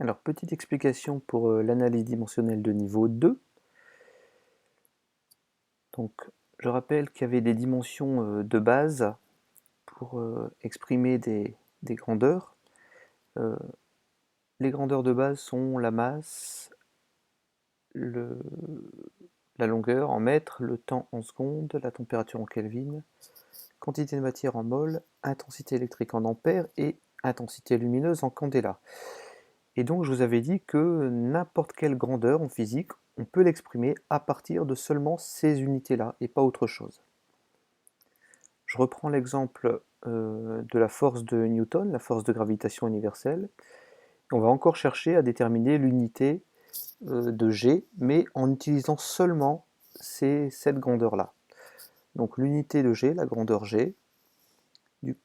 Alors, petite explication pour l'analyse dimensionnelle de niveau 2. Donc, je rappelle qu'il y avait des dimensions de base pour exprimer des grandeurs. Les grandeurs de base sont la masse, la longueur en mètres, le temps en secondes, la température en Kelvin, quantité de matière en mol, intensité électrique en ampères et intensité lumineuse en candela. Et donc je vous avais dit que n'importe quelle grandeur en physique, on peut l'exprimer à partir de seulement ces unités-là et pas autre chose. Je reprends l'exemple de la force de Newton, la force de gravitation universelle. On va encore chercher à déterminer l'unité de G, mais en utilisant seulement cette grandeur-là. Donc l'unité de G, la grandeur G,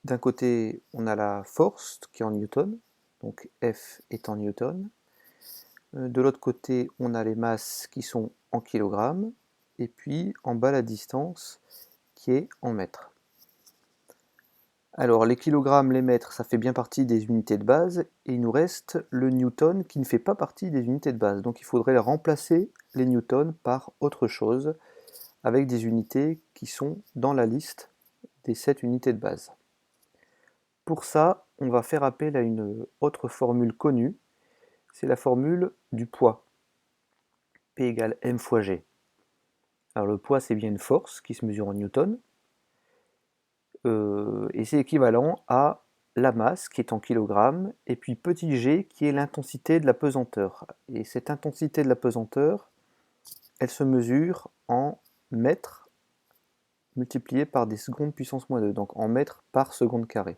d'un côté on a la force qui est en Newton, donc F est en Newton. De l'autre côté on a les masses qui sont en kilogrammes, et puis en bas la distance qui est en mètres. Alors les kilogrammes, les mètres, ça fait bien partie des unités de base, et il nous reste le newton qui ne fait pas partie des unités de base. Donc il faudrait remplacer les newtons par autre chose, avec des unités qui sont dans la liste des 7 unités de base. Pour ça, on va faire appel à une autre formule connue, c'est la formule du poids. P égale m fois g. Alors le poids, c'est bien une force qui se mesure en newton, et c'est équivalent à la masse qui est en kilogrammes, et puis petit g qui est l'intensité de la pesanteur. Et cette intensité de la pesanteur, elle se mesure en mètres multiplié par des secondes puissance moins 2, donc en mètres par seconde carrée.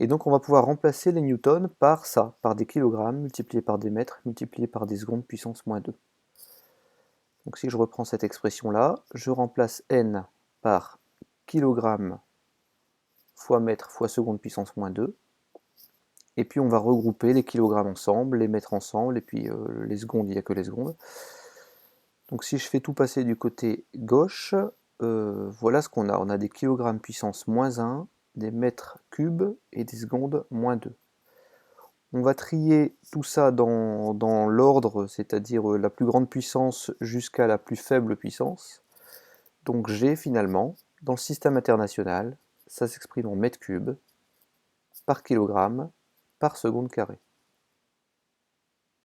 Et donc on va pouvoir remplacer les newtons par ça, par des kilogrammes multipliés par des mètres multipliés par des secondes puissance moins 2. Donc si je reprends cette expression-là, je remplace n par kilogramme fois mètre fois seconde puissance moins 2. Et puis on va regrouper les kilogrammes ensemble, les mètres ensemble, et puis les secondes, il n'y a que les secondes. Donc si je fais tout passer du côté gauche, voilà ce qu'on a. On a des kilogrammes puissance moins 1, des mètres cubes et des secondes moins 2. On va trier tout ça dans l'ordre, c'est-à-dire la plus grande puissance jusqu'à la plus faible puissance. Donc G finalement, dans le système international, ça s'exprime en mètres cubes par kilogramme par seconde carrée.